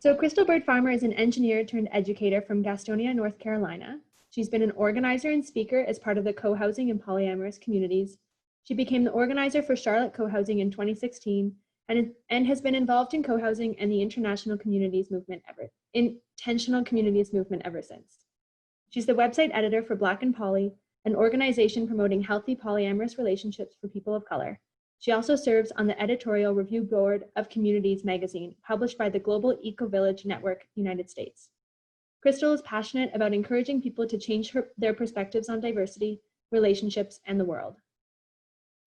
So Crystal Byrd Farmer is an engineer turned educator from Gastonia, North Carolina. She's been an organizer and speaker as part of the cohousing and polyamorous communities. She became the organizer for Charlotte Cohousing in 2016 and has been involved in cohousing and the intentional communities movement ever since. She's the website editor for Black and Poly, an organization promoting healthy polyamorous relationships for people of color. She also serves on the editorial review board of Communities magazine, published by the Global Eco-Village Network, United States. Crystal is passionate about encouraging people to change their perspectives on diversity, relationships, and the world.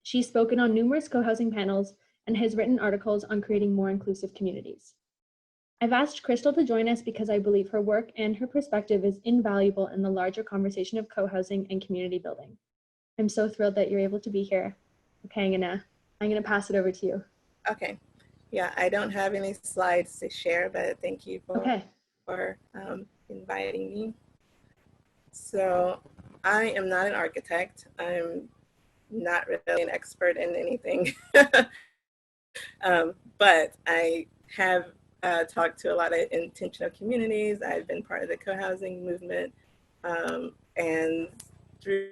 She's spoken on numerous co-housing panels and has written articles on creating more inclusive communities. I've asked Crystal to join us because I believe her work and her perspective is invaluable in the larger conversation of co-housing and community building. I'm so thrilled that you're able to be here. Okay, I'm gonna pass it over to you. Okay. Yeah, I don't have any slides to share, but thank you for inviting me. So I am not an architect. I'm not really an expert in anything, but I have talked to a lot of intentional communities. I've been part of the co-housing movement, and through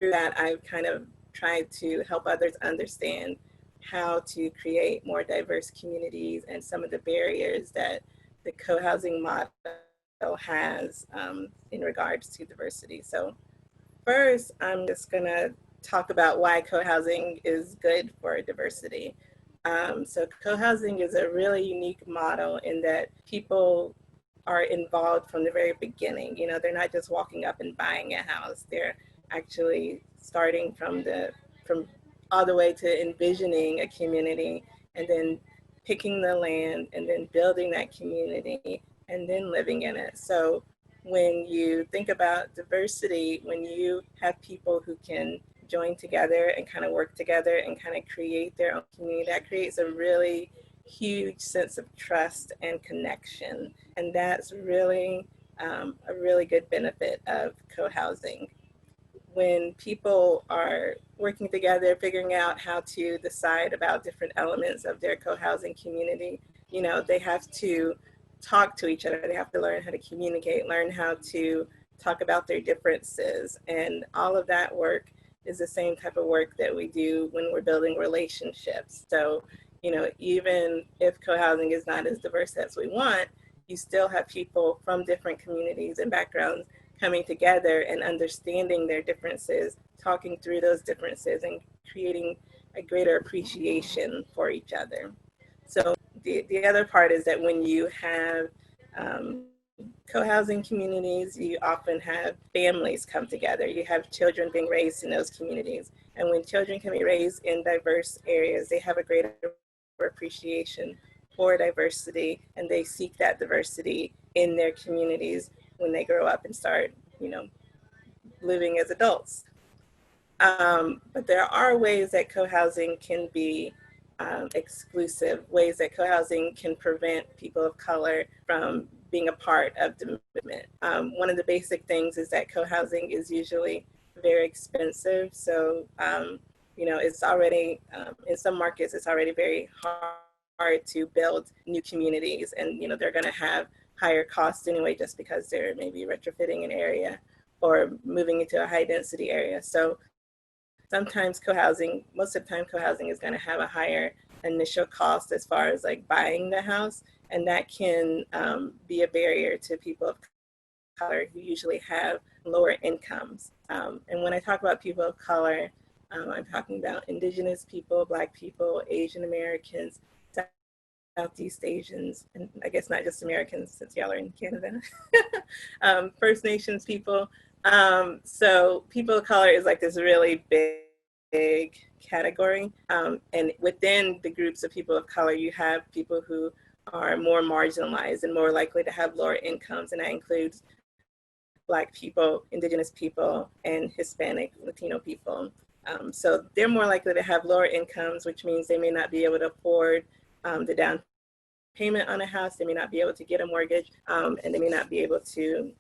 that, I've kind of tried to help others understand how to create more diverse communities and some of the barriers that the co-housing model has in regards to diversity. So first, I'm just gonna talk about why co-housing is good for diversity. So co-housing is a really unique model in that people are involved from the very beginning. You know, they're not just walking up and buying a house. They're actually starting from all the way to envisioning a community and then picking the land and then building that community and then living in it. So when you think about diversity, when you have people who can join together and kind of work together and kind of create their own community, that creates a really huge sense of trust and connection. And that's really a really good benefit of co-housing. When people are working together, figuring out how to decide about different elements of their co-housing community, you know, they have to talk to each other. They have to learn how to communicate, learn how to talk about their differences. And all of that work is the same type of work that we do when we're building relationships. So, you know, even if co-housing is not as diverse as we want, you still have people from different communities and backgrounds coming together and understanding their differences, talking through those differences and creating a greater appreciation for each other. So the other part is that when you have co-housing communities, you often have families come together. You have children being raised in those communities. And when children can be raised in diverse areas, they have a greater appreciation for diversity, and they seek that diversity in their communities when they grow up and start, you know, living as adults. But there are ways that co-housing can be exclusive, ways that co-housing can prevent people of color from being a part of the movement. One of the basic things is that co-housing is usually very expensive. So, you know, it's already, in some markets, it's already very hard to build new communities. And, you know, they're gonna have higher costs anyway, just because they're maybe retrofitting an area or moving into a high density area. So sometimes co-housing, most of the time co-housing is gonna have a higher initial cost as far as like buying the house. And that can be a barrier to people of color who usually have lower incomes. And when I talk about people of color, I'm talking about Indigenous people, Black people, Asian Americans, Southeast Asians, and I guess not just Americans since y'all are in Canada, First Nations people. So people of color is like this really big category. And within the groups of people of color, you have people who are more marginalized and more likely to have lower incomes. And that includes Black people, Indigenous people, and Hispanic, Latino people. So they're more likely to have lower incomes, which means they may not be able to afford the down payment on a house, they may not be able to get a mortgage, and they may not be able to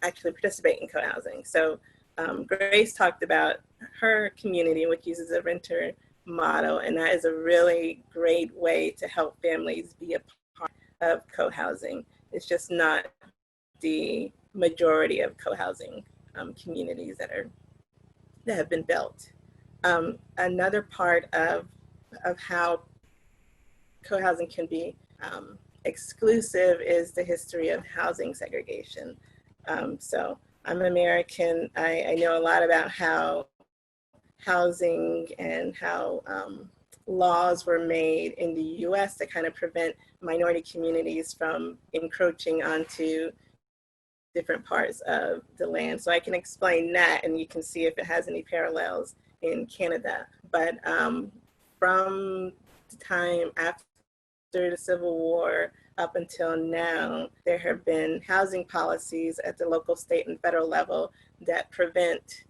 actually participate in co-housing. So Grace talked about her community, which uses a renter model, and that is a really great way to help families be a part of co-housing. It's just not the majority of co-housing communities that have been built. Another part of how co-housing can be exclusive is the history of housing segregation. So I'm American. I know a lot about how housing and how laws were made in the US to kind of prevent minority communities from encroaching onto different parts of the land. So I can explain that and you can see if it has any parallels in Canada. But from the time after the Civil War up until now, there have been housing policies at the local, state, and federal level that prevent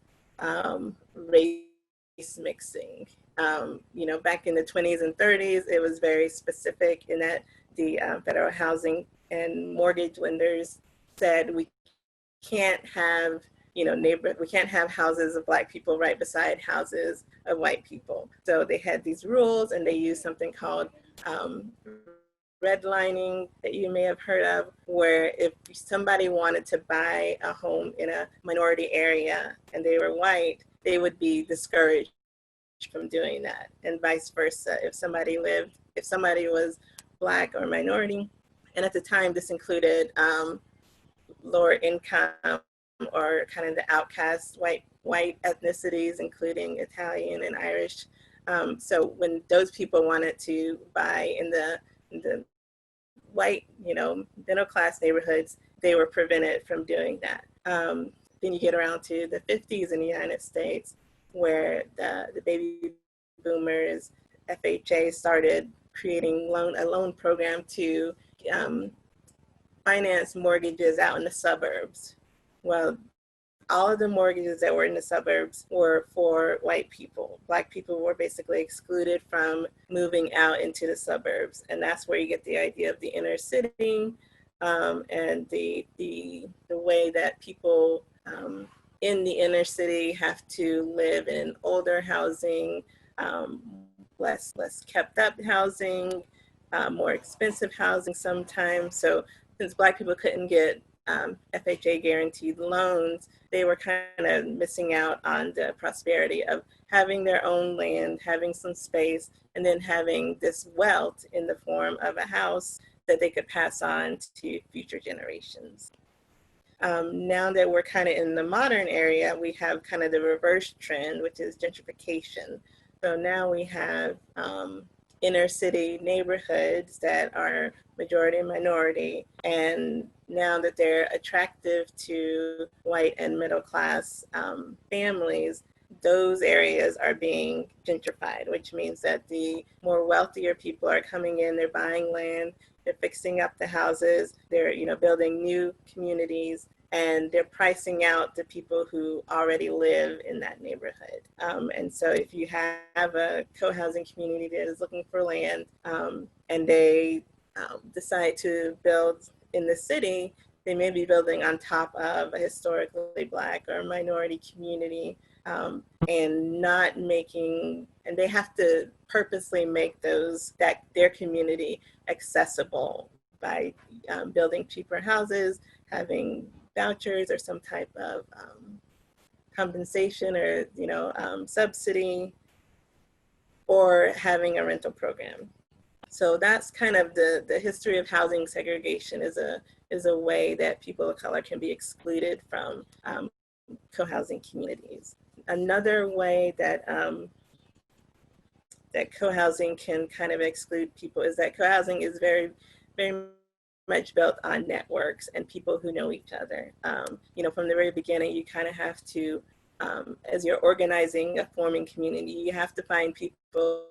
race mixing. Back in the 20s and 30s, it was very specific in that the federal housing and mortgage lenders said we can't have we can't have houses of Black people right beside houses of white people. So they had these rules, and they used something called redlining that you may have heard of, where if somebody wanted to buy a home in a minority area and they were white, they would be discouraged from doing that, and vice versa. If somebody was Black or minority, and at the time this included lower income or kind of the outcast white ethnicities, including Italian and Irish. So when those people wanted to buy in the white, middle class neighborhoods, they were prevented from doing that. Then you get around to the 50s in the United States, where the baby boomers, FHA started creating a loan program to finance mortgages out in the suburbs. Well, all of the mortgages that were in the suburbs were for white people. Black people were basically excluded from moving out into the suburbs. And that's where you get the idea of the inner city and the way that people in the inner city have to live in older housing, less kept up housing, more expensive housing sometimes. So since Black people couldn't get FHA guaranteed loans, they were kind of missing out on the prosperity of having their own land, having some space, and then having this wealth in the form of a house that they could pass on to future generations. Now that we're kind of in the modern area, we have kind of the reverse trend, which is gentrification. So now we have inner city neighborhoods that are majority and minority, and now that they're attractive to white and middle class families, those areas are being gentrified, which means that the more wealthier people are coming in, they're buying land, they're fixing up the houses, they're building new communities, and they're pricing out the people who already live in that neighborhood. And so if you have a co-housing community that is looking for land and they decide to build in the city, they may be building on top of a historically Black or minority community and not making, and they have to purposely make their community accessible by building cheaper houses, having vouchers or some type of compensation or subsidy, or having a rental program. So that's kind of the history of housing segregation is a way that people of color can be excluded from co-housing communities. Another way that that co-housing can kind of exclude people is that co-housing is very, very much built on networks and people who know each other. From the very beginning, you kind of have to, as you're organizing a forming community, you have to find people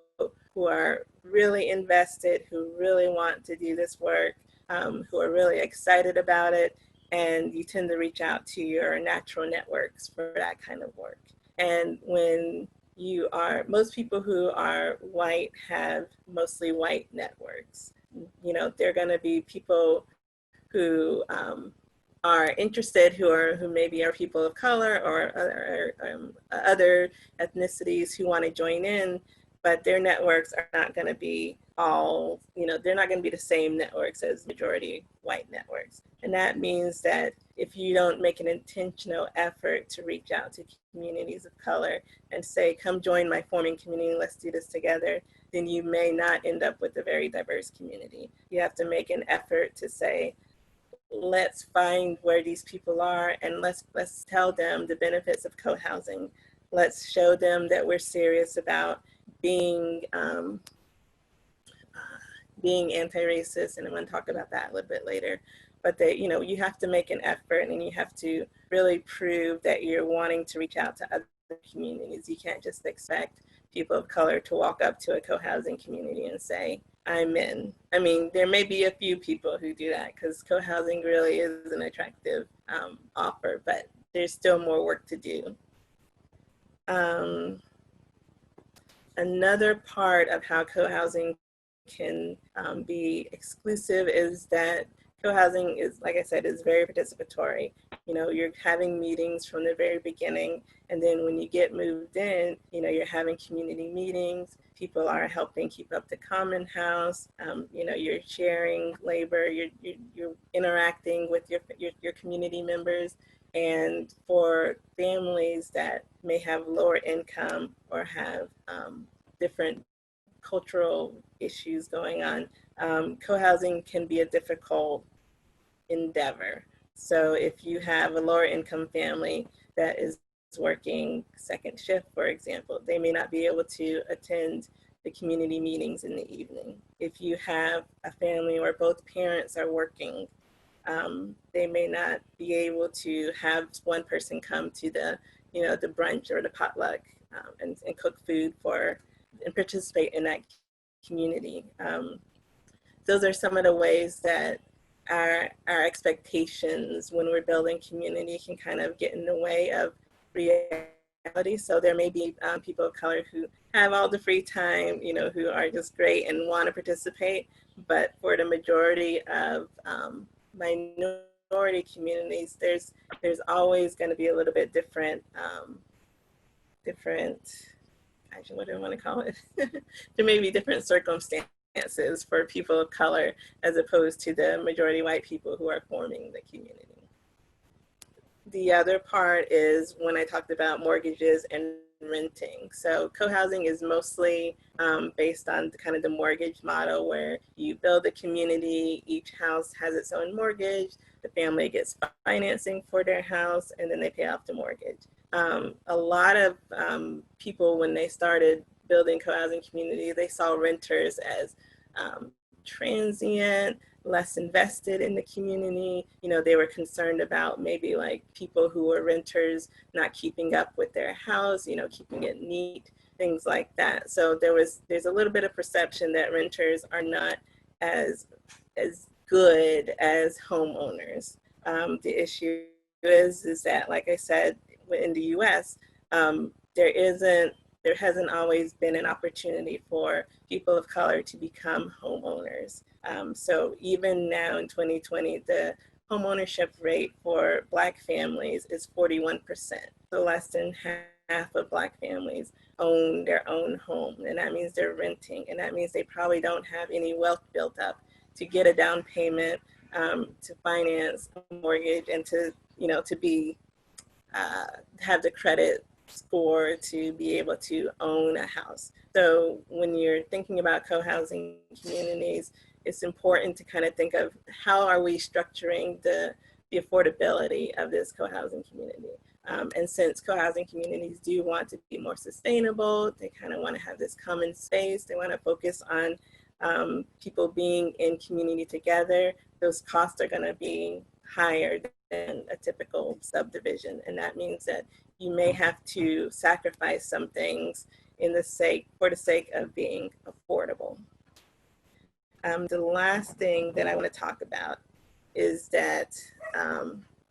who are really invested, who really want to do this work, who are really excited about it, and you tend to reach out to your natural networks for that kind of work. And when most people who are white have mostly white networks. They're going to be people who are interested, who maybe are people of color or other ethnicities who want to join in. but their networks are not going to be all, they're not going to be the same networks as majority white networks. And that means that if you don't make an intentional effort to reach out to communities of color and say, come join my forming community, let's do this together, then you may not end up with a very diverse community. You have to make an effort to say, let's find where these people are and let's tell them the benefits of co-housing. Let's show them that we're serious about being anti-racist, and I'm going to talk about that a little bit later. But that, you have to make an effort and you have to really prove that you're wanting to reach out to other communities. You can't just expect people of color to walk up to a co-housing community and say, I'm in. I mean, there may be a few people who do that because co-housing really is an attractive offer, but there's still more work to do. Another part of how co-housing can be exclusive is that co-housing is, like I said, is very participatory. You're having meetings from the very beginning, and then when you get moved in, you're having community meetings. People are helping keep up the common house. You're sharing labor. You're interacting with your community members. And for families that may have lower income or have different cultural issues going on, co-housing can be a difficult endeavor. So if you have a lower income family that is working second shift, for example, they may not be able to attend the community meetings in the evening. If you have a family where both parents are working, they may not be able to have one person come to the brunch or the potluck and cook food and participate in that community. Those are some of the ways that our expectations when we're building community can kind of get in the way of reality. So there may be people of color who have all the free time, who are just great and want to participate. But for the majority of minority communities, there's always going to be a little bit different, actually, what do I want to call it? There may be different circumstances for people of color as opposed to the majority white people who are forming the community. The other part is when I talked about mortgages and renting. So co-housing is mostly based on kind of the mortgage model where you build a community, each house has its own mortgage, the family gets financing for their house, and then they pay off the mortgage. A lot of people, when they started building co-housing community, they saw renters as transient, less invested in the community. They were concerned about maybe like people who were renters not keeping up with their house, keeping it neat, things like that. So there's a little bit of perception that renters are not as good as homeowners. The issue is that, like I said, in the US, there hasn't always been an opportunity for people of color to become homeowners. So even now in 2020, the homeownership rate for Black families is 41%. So less than half of Black families own their own home, and that means they're renting, and that means they probably don't have any wealth built up to get a down payment, to finance a mortgage, and to have the credit score to be able to own a house. So when you're thinking about co-housing communities, it's important to kind of think of how are we structuring the affordability of this co-housing community. And since co-housing communities do want to be more sustainable, they kind of want to have this common space, they want to focus on people being in community together, those costs are going to be higher than a typical subdivision. And that means that you may have to sacrifice some things for the sake of being affordable. The last thing that I want to talk about is that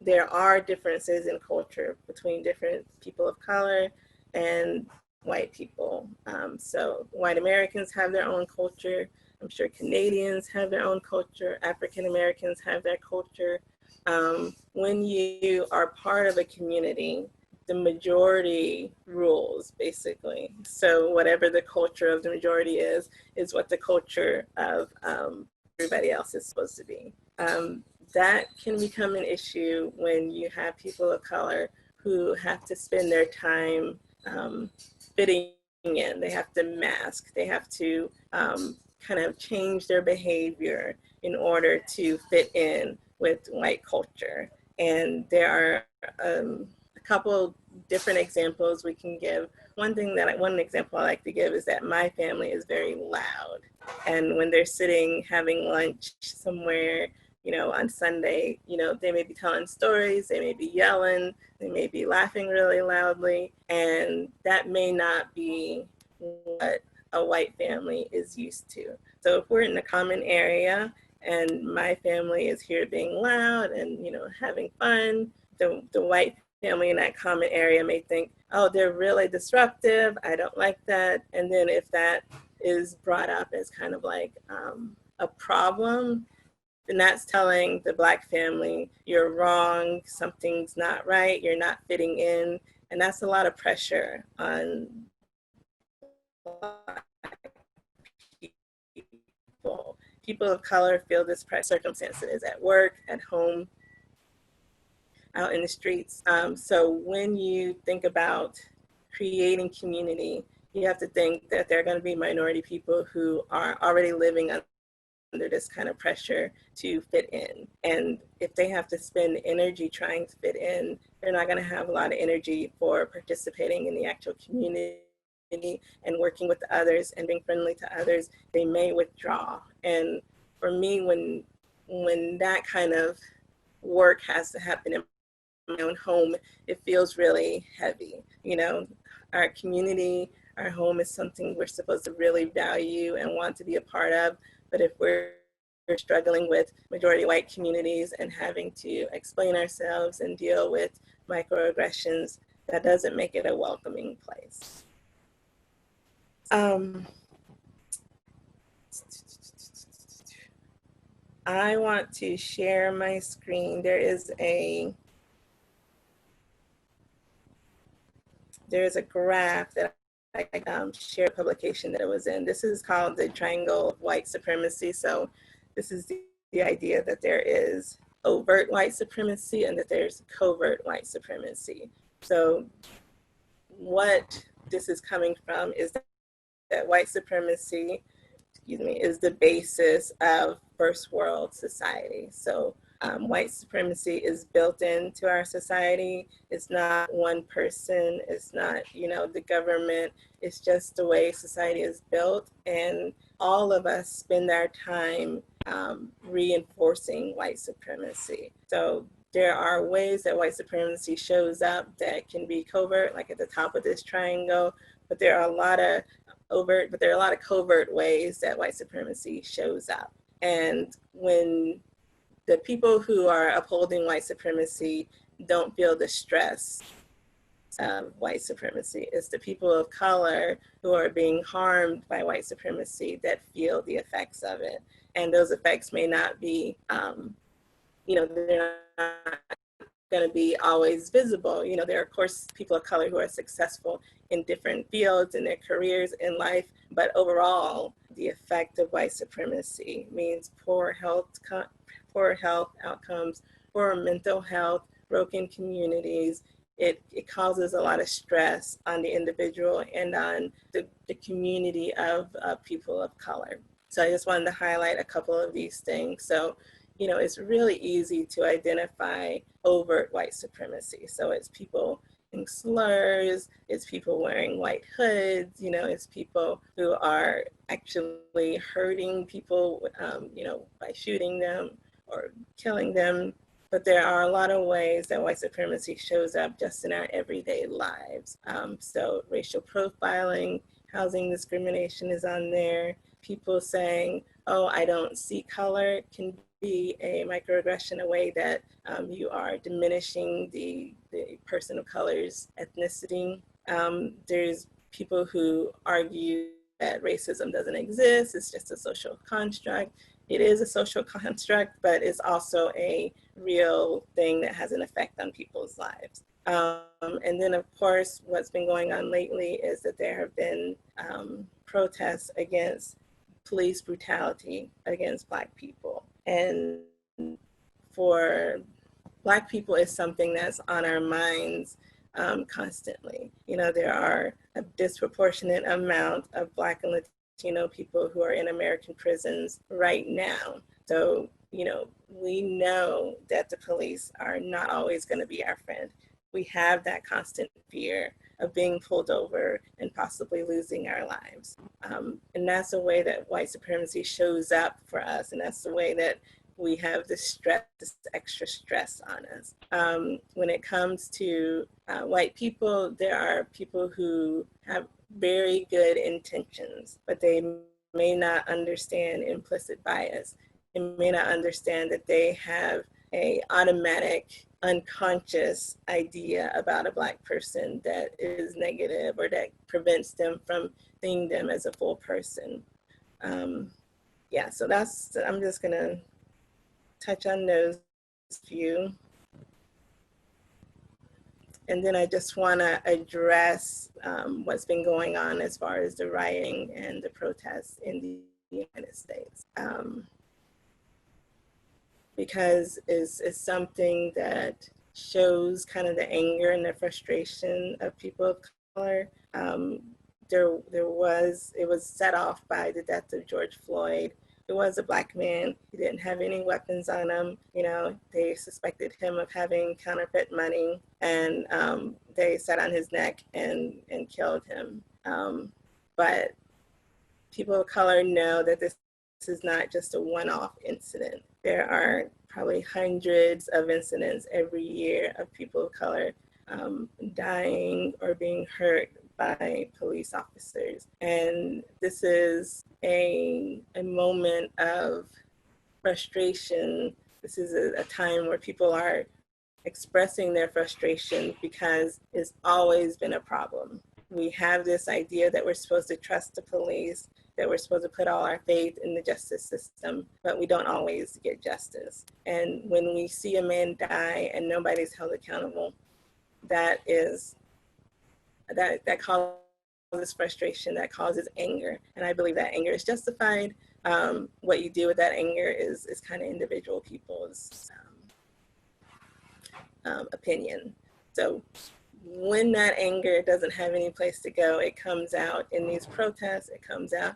there are differences in culture between different people of color and white people. So white Americans have their own culture. I'm sure Canadians have their own culture. African Americans have their culture. When you are part of a community, the majority rules, basically. So whatever the culture of the majority is what the culture of everybody else is supposed to be. That can become an issue when you have people of color who have to spend their time fitting in. They have to mask. They have to kind of change their behavior in order to fit in with white culture. And there are a couple different examples we can give. One example I like to give is that my family is very loud. And when they're sitting having lunch somewhere, on Sunday, they may be telling stories, they may be yelling, they may be laughing really loudly, and that may not be what a white family is used to. So if we're in a common area and my family is here being loud and, having fun, the white family in that common area may think, oh, they're really disruptive, I don't like that. And then if that is brought up as kind of like a problem, then that's telling the Black family, you're wrong, something's not right, you're not fitting in. And that's a lot of pressure on people. People of color feel this pressure circumstances at work, at home, out in the streets. So when you think about creating community, you have to think that there are going to be minority people who are already living under this kind of pressure to fit in. And if they have to spend energy trying to fit in, they're not going to have a lot of energy for participating in the actual community and working with others and being friendly to others. They may withdraw. And for me, when that kind of work has to happen in my own home, it feels really heavy. Our community, our home is something we're supposed to really value and want to be a part of. But if we're struggling with majority white communities and having to explain ourselves and deal with microaggressions, that doesn't make it a welcoming place. I want to share my screen. There's a graph that I shared a publication that it was in. This is called the triangle of white supremacy. So this is the idea that there is overt white supremacy and that there's covert white supremacy. So what this is coming from is that white supremacy, is the basis of first world society. So white supremacy is built into our society. It's not one person, it's not, the government, it's just the way society is built. And all of us spend our time reinforcing white supremacy. So there are ways that white supremacy shows up that can be covert, like at the top of this triangle, but there are a lot of covert ways that white supremacy shows up. And when the people who are upholding white supremacy don't feel the stress of white supremacy, it's the people of color who are being harmed by white supremacy that feel the effects of it. And those effects may not be, they're not going to be always visible. There are, of course, people of color who are successful in different fields in their careers in life, but overall, the effect of white supremacy means poor health outcomes, poor mental health, broken communities. It causes a lot of stress on the individual and on the community of people of color. So I just wanted to highlight a couple of these things. So, it's really easy to identify overt white supremacy. So it's people in slurs, it's people wearing white hoods, it's people who are actually hurting people, by shooting them or killing them. But there are a lot of ways that white supremacy shows up just in our everyday lives. So racial profiling, housing discrimination is on there. People saying, oh, I don't see color can be a microaggression, a way that you are diminishing the person of color's ethnicity. There's people who argue that racism doesn't exist, it's just a social construct. It is a social construct, but it's also a real thing that has an effect on people's lives. And then, of course, what's been going on lately is that there have been protests against police brutality against Black people. And for Black people, it's something that's on our minds constantly. You know, there are a disproportionate amount of Black and Latino people who are in American prisons right now. So, you know, we know that the police are not always going to be our friend. We have that constant fear of being pulled over and possibly losing our lives. And that's the way that white supremacy shows up for us. And that's the way that we have this stress, this extra stress on us. When it comes to white people, there are people who have very good intentions, but they may not understand implicit bias. They may not understand that they have a automatic, unconscious idea about a Black person that is negative or that prevents them from seeing them as a full person. Yeah, so I'm just gonna touch on those few. And then I just wanna address what's been going on as far as the rioting and the protests in the United States. Because it's something that shows kind of the anger and the frustration of people of color. It was set off by the death of George Floyd. It was a Black man. He didn't have any weapons on him. You know, they suspected him of having counterfeit money, and they sat on his neck and killed him. But people of color know that this is not just a one-off incident. There are probably hundreds of incidents every year of people of color dying or being hurt by police officers. And this is a moment of frustration. This is a time where people are expressing their frustration because it's always been a problem. We have this idea that we're supposed to trust the police, that we're supposed to put all our faith in the justice system, but we don't always get justice. And when we see a man die and nobody's held accountable, that causes frustration, that causes anger. And I believe that anger is justified. What you do with that anger is kind of individual people's opinion. So when that anger doesn't have any place to go, it comes out in these protests, it comes out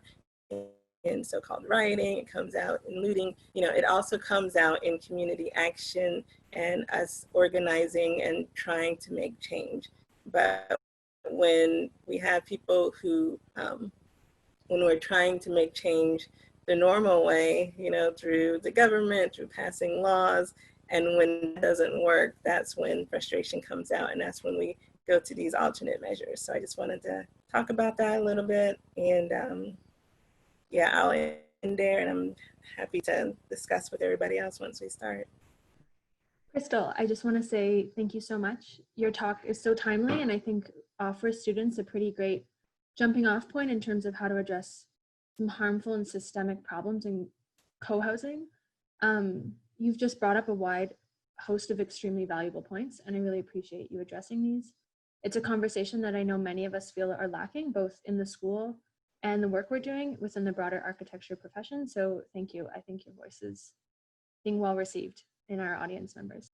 in so-called rioting, it comes out in looting. You know, it also comes out in community action and us organizing and trying to make change. But when we have people who, when we're trying to make change the normal way, you know, through the government, through passing laws, and when it doesn't work, that's when frustration comes out, and that's when we go to these alternate measures. So I just wanted to talk about that a little bit, and yeah, I'll end there, and I'm happy to discuss with everybody else once we start. Crystal, I just want to say thank you so much. Your talk is so timely, and I think offers students a pretty great jumping off point in terms of how to address some harmful and systemic problems in co-housing. You've just brought up a wide host of extremely valuable points, and I really appreciate you addressing these. It's a conversation that I know many of us feel are lacking, both in the school and the work we're doing within the broader architecture profession. So thank you. I think your voice is being well received in our audience members.